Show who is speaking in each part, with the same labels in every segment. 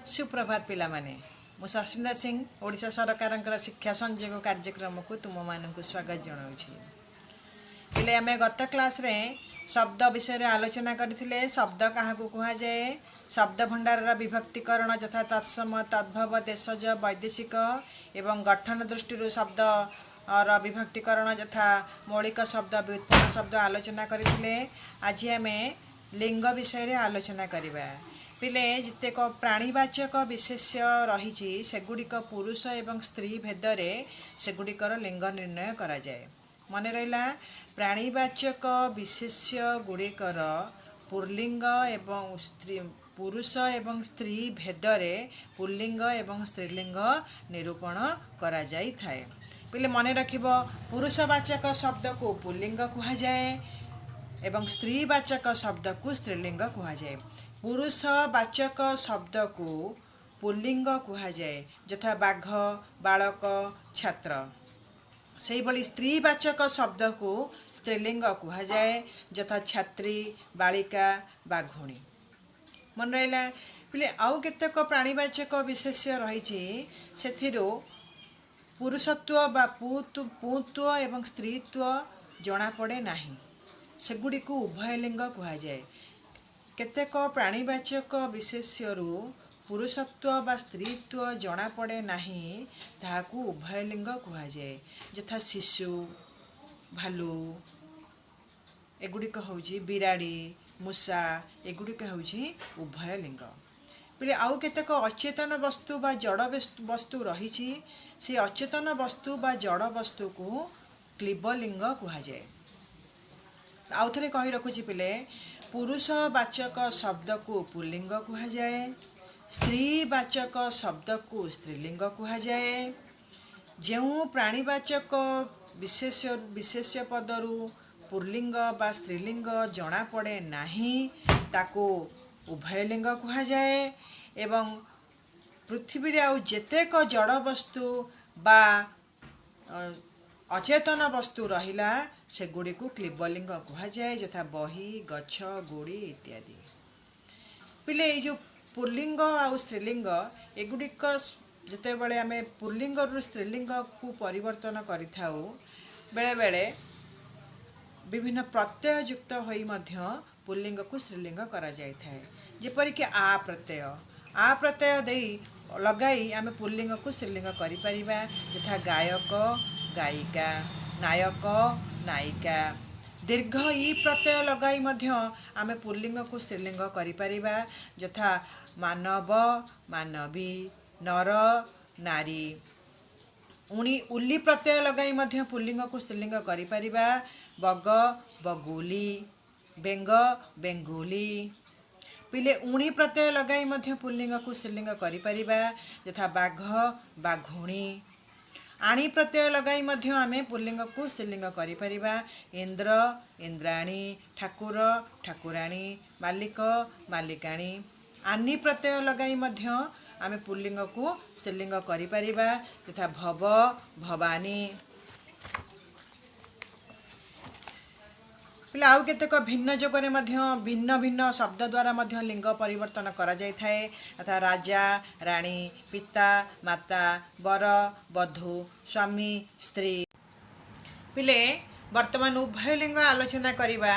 Speaker 1: सुप्रभात पिला माने मु सस्मिता सिंह ओडिशा सरकार शिक्षा संयोग कार्यक्रम को तुम मानक स्वागत जनाऊँ। पिले आम गत क्लास रे शब्द विषय रे आलोचना करथिले। शब्द क्या कह जाए, शब्द भंडार विभक्तिकरण यथा तत्सम तद्भव देशज वैदेशिक एवं गठन दृष्टि शब्द विभक्तिकरण यथा मौलिक शब्द व्युत्पन्न शब्द आलोचना करथिले। आज आम लिंग विषय रे आलोचना करिबा। पिले जितेक प्राणीवाचक विशेष्य रही सेगुड़िक पुरुष एवं स्त्री भेदरे सेगुड़िकर लिंग निर्णय करा जाए। मन रहा प्राणीवाचक विशेष्य गुड़िकर पुल्लिंग एवं स्त्री पुरुष एवं स्त्री भेदरे पुल्लिंग एवं स्त्रीलिंग निरूपण करा जाई थाए। पिले मन रखिबो पुरुषवाचक शब्द को पुल्लिंग कहा जाए एवं स्त्रीवाचक शब्द को स्त्रीलिंग कहा जाए। पुरुषवाचक शब्द को पुल्लिंग कहा जाए यथा बाघ बालक छात्र। से भली स्त्रीवाचक शब्द को स्त्रीलिंग कहा जाए यथा छात्री बालिका बाघुणी। मन रहा पिले आउ केतेक प्राणीवाचक विशेष्य रही से पुरुषत्व बा पुत्व एवं स्त्रीत्व जना पड़े नहीं, सेगुड़ी को उभय लिंग कहा जाए। केतेक प्राणीवाचक विशेष्यरु पुरुषत्व बा स्त्रीत्व जना पड़े नहीं, ताहाकू उभय लिंग कहा जाए यथा शिशु भालू एगुड़िक होउची बिराड़ी मूषा एगुड़िक होउची उभय लिंग। पिले आउ केतेक अचेतन वस्तु बा जड़ वस्तु रही से अचेतन वस्तु बा जड़ वस्तु को क्लीबलिंग कहा जाए। आउ थे कही रखुची पिले पुरुषवाचक शब्द को पुल्लिंग कहा जाए, स्त्रीवाचक शब्द को स्त्रीलिंग कहा जाए। जो प्राणीवाचक विशेष्य पदरु पुल्लिंग बा स्त्रीलिंग जना पड़े नहीं, ताको उभयलिंग कहा जाए। एवं पृथ्वी रे आउ जेतेक जड़ वस्तु बा अचेतन वस्तु रहिला सेगुड़ी को क्लीबलिंग कहा जाए यथा बही गछ गुड़ी इत्यादि। पिले जो पुल्लिंग आउ स्त्रीलिंग एगुड़िक जिते बड़े आम पुल्लिंग रु स्त्रीलिंग को परिवर्तन करिथाउ बेले बेले विभिन्न प्रत्यय युक्त होई मध्य पुल्लिंग को स्त्रीलिंग करा जाय थाए। जेपरिक आ प्रत्यय देई लगाई आम पुल्लिंग को स्त्रीलिंग करि परिबा यथा गायक गायिका नायक नायिका। दीर्घ ई प्रत्यय लगाई मध्य आमे पुल्लिंग को स्त्रीलिंग करि परिबा यथा मानव मानवी नर नारी। उल्ली प्रत्यय लगाई मध्य पुल्लिंग को स्त्रीलिंग करि परिबा बग बगुली बेंग बेंगुली। पिले उणी प्रत्यय लगाई मध्य पुल्लिंग को स्त्रीलिंग करि परिबा यथा बाघ बाघुणी। आणी प्रत्यय लगाई मध्य आमे पुल्लिंग को स्त्रीलिंग करि परिबा इंद्र इंद्राणी ठाकुर ठाकुराणी मालिक मालिकाणी। आनी प्रत्यय लगाई मध्य आमे पुल्लिंग को स्त्रीलिंग करि परिबा यथा भव भवानी। पिला आउ केतेक भिन्न जोगरे मध्य भिन्न भिन्न शब्द द्वारा मध्य लिंग परिवर्तन करा जाय थाए तथा राजा रानी पिता माता वर वधू स्वामी स्त्री। पिले वर्तमान उभय लिंग आलोचना करिबा।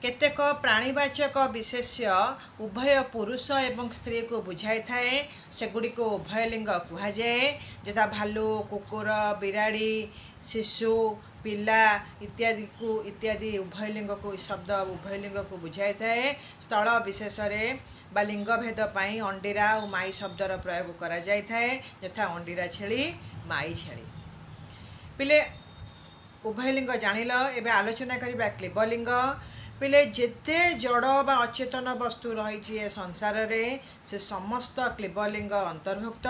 Speaker 1: केतेक प्राणीवाचक विशेष्य उभय पुरुष एवं स्त्री को बुझाई थाए सेगुड़ी को उभय लिंग कहा जाए यथा भालू कुकुर बिराड़ी शिशु पिला इत्यादि उभयलिंग को शब्द उभयलिंग को बुझाई थाए। स्थल विशेष बा लिंग भेद पाई अंडीरा और माई शब्दर प्रयोग करा जाय थाए यथा अंडीरा छेली माई छेली। पिले उभयलिंग जानिल एबे आलोचना करिबा क्लीबलिंग। पिले जेते जड़ बा अचेतन वस्तु रही संसार रे से समस्त क्लीबलिंग अंतर्भुक्त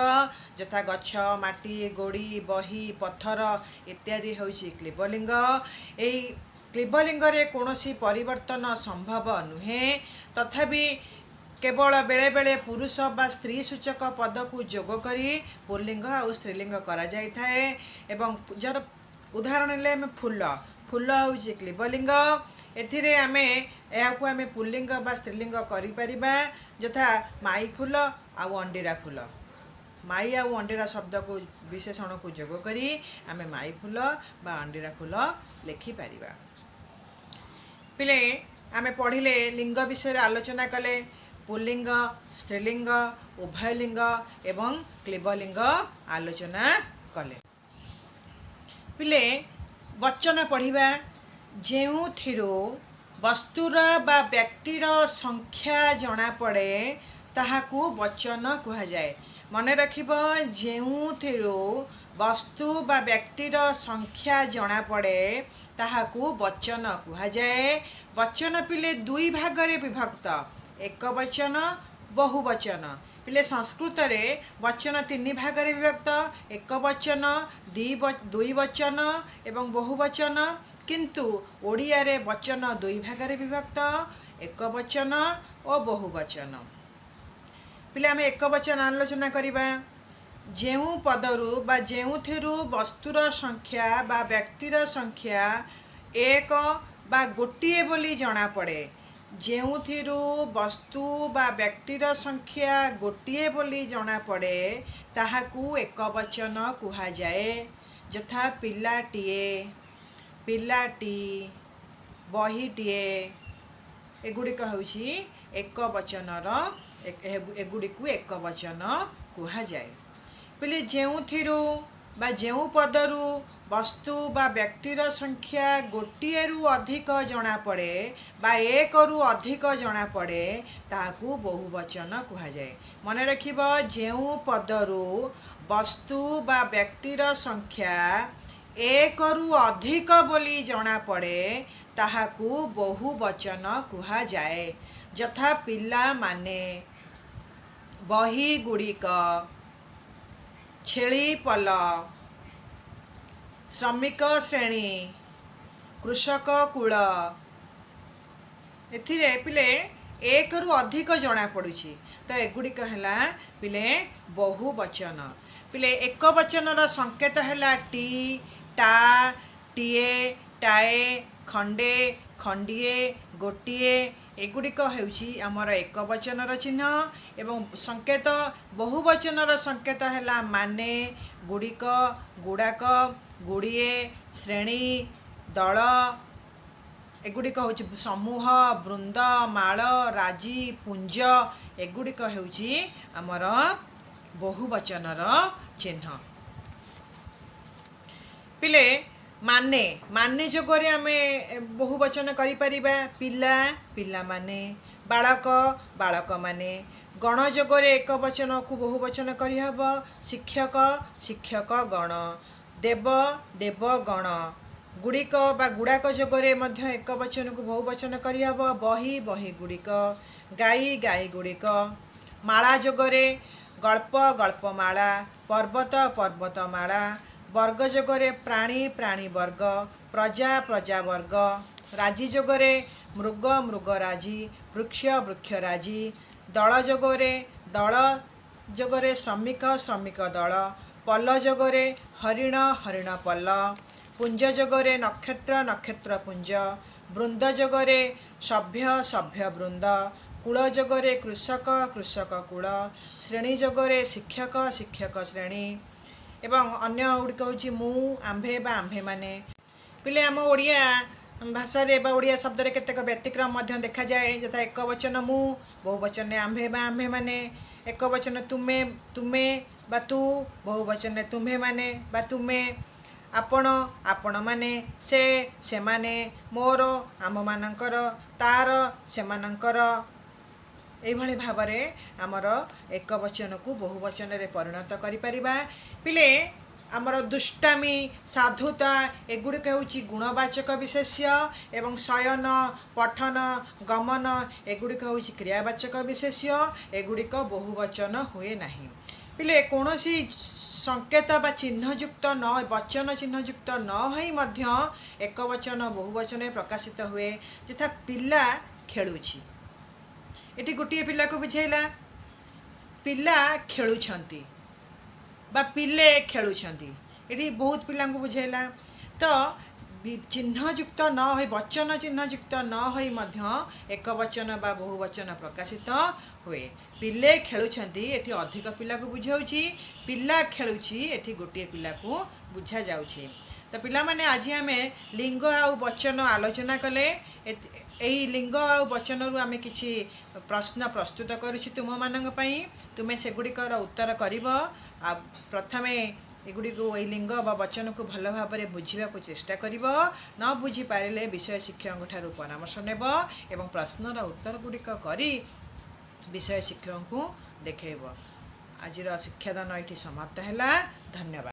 Speaker 1: यथा गछ माटी गोड़ी बही पत्थर इत्यादि होउची क्लीबलिंग। एई क्लीबलिंग रे कोनोसी परिवर्तन संभव नुहे, तथापि केवल बेले बेले पुरुष बा स्त्री सूचक पद को जोग करी पुल्लिंग और स्त्रीलिंग करा जाय थाए। एवं जर उदाहरण ले फूल फूल हूँ क्लीबलिंग। एथिरे आमे एहाकु आमे पुल्लिंग बा स्त्रीलिंग करि परिबा यथा माई फूल आउ अंडीरा फूल। माई आउ अंडीरा शब्द को विशेषण को जोग करी आमे माई फूल बा अंडीरा फूल लिखि परिबा। पिले आमे पढ़िले लिंग विषय आलोचना कले पुल्लिंग स्त्रीलिंग उभयलिंग एवं क्लीबलिंग आलोचना कले। पिले वचन पढ़िबा जेउथिरो वस्तुर बा व्यक्तिर संख्या जना पड़े ताहाकू वचन कुहा जाए। मन रखिब जेउथिरो वस्तु बा व्यक्तिर संख्या जना पड़े ताहाकू वचन कुहा जाए। वचन पिले दुई भागरे विभक्त एक वचन बहुवचन। पिले संस्कृत रे वचन तीन भागरे विभक्त एक वचन दुई वचन एवं बहुवचन। किंतु ओडिया रे वचन दुई भागरे विभक्त एक वचन और बहुवचन। पिले आमे एक वचन आलोचना करिबा जेउ पदरु बा जेउथिरु वस्तुर संख्या बा व्यक्तिर संख्या एक बा गोटिए बोली जना पड़े। जेउथिरु वस्तु बा व्यक्तिर संख्या गोटिए बोली जना पड़े ताहाकू एक वचन कुहा जाए। यथा पिलाटीए पिलाटी बहीटीए एगुड़िक होउछि एक वचनर एगुड़िकू एक वचन कुहा जाए। पिले जेउथिरु बा जेउ पदरु वस्तु बा व्यक्तिर संख्या गोटिए रु अधिक जना पड़े बा एक रु अधिक जना पड़े ताहाकू बहुवचन कुहा जाए। मन रखिब जेउ पदरु वस्तु बा व्यक्तिर संख्या एक रु अधिक बोली जना पड़े ताहाकू बहुवचन कुहा जाए। यथा पिला माने बही गुड़िक छेली पल श्रमिक श्रेणी कृषक कूल। एथिरे पिले एक रु अधिक जना पड़ुछि तो एगुड़िक हैला पिले बहुवचन। पिले एक वचनर संकेत हैला टी टा टीए टाए खंडे खंडिए गोटिए एगुड़िक हेउछि आमर एक वचनर चिन्ह। एवं संकेत बहुवचनर संकेत हैला माने गुड़िक गुड़ाक गुड़िए श्रेणी दल एगुड़िक होउछि समूह वृंद माल राजी पुंज एगुड़िक हेउछि आमर बहुवचनर चिन्ह। पिले माने माने जोगरे आमे बहुवचन करि परिबा पिला पिला माने बालक बालक माने। गण जोगरे एक वचन को बहुवचन करि हब शिक्षक शिक्षक गण देव देव गण। गुड़िक बा गुड़ाक जोगरे मध्य एक वचन को बहुवचन करि हब बही बही गुड़िक गाई गाई गुड़िक। माला जोगरे गल्प गल्पमाला पर्वत पर्वतमाला। वर्ग जोगरे प्राणी प्राणी वर्ग प्रजा प्रजा वर्ग। राजी जोगरे मृग मृग राजी वृक्ष वृक्ष राजी। दल जोगरे दल जोगरे श्रमिक श्रमिक दल। पल जोगरे हरिण हरिण पल। पुंज जोगरे नक्षत्र नक्षत्र पुंज। वृंद जोगरे सभ्य सभ्य वृंद। कूल जोगरे कृषक कृषक कूल। श्रेणी जोगरे शिक्षक शिक्षक श्रेणी। एवं अन्य गुड़िक हूँ मु आंभे बा आंभे माने। पिले आम ओडिया भाषा रे बा ओडिया शब्द रे केतेक व्यतिक्रम देखा जाए। यथा एक वचन मु बहुवचन आंभे बा आंभे माने। एक वचन तुमे तुमे बा तू बहुवचन तुम्हे माने बा तुमे। आपण आपण माने से से माने मोर आम मानकर तार से मानकर। एभली भाव में आमर एक वचन को बहुवचन रे परिणत करि परिबा। पिले आमर दुष्टामी साधुता एगुड़िक होउछि गुणवाचक विशेष्य एवं शयन पठन गमन एगुड़िक होउछि क्रियावाचक विशेष्य एगुड़िक बहुवचन हुए नाही। पिले कौनसी संकेत बा चिन्हयुक्त न वचन चिन्हयुक्त न होई मध्य एक वचन बहुवचन प्रकाशित हुए। यथा पिला खेलुछि एटी गोटे पिला को बुझेला पिला खेलुछंती बा पिले खेलुछंती एटी बहुत पिला को बुझेला। तो चिन्हयुक्त न हो वचन चिन्हयुक्त न होई मध्य एक वचन बा बहुवचन प्रकाशित हुए। पिले खेलुछंती एठी अधिक पिला को बुझाउछि, पिला खेलुछि एठी गोटे पिला को बुझा जाउछि। तो पिला माने आज आमे लिंग आ वचन आलोचना कले। एई लिंग आ वचन रु आमे किछि प्रश्न प्रस्तुत करूछि तुम मानक पई। तुमे सेगुड़िकर उत्तर करिवो। आ प्रथमे एगुड़ी को लिंग बा वचन को भल भाव में बुझा को चेष्टा करिव। न बुझी पारे विषय शिक्षक ठारू परामर्श नेब एवं प्रश्नर उत्तर गुड़िक करी विषय शिक्षक को देखैब। आज शिक्षादान ये समाप्त है। धन्यवाद।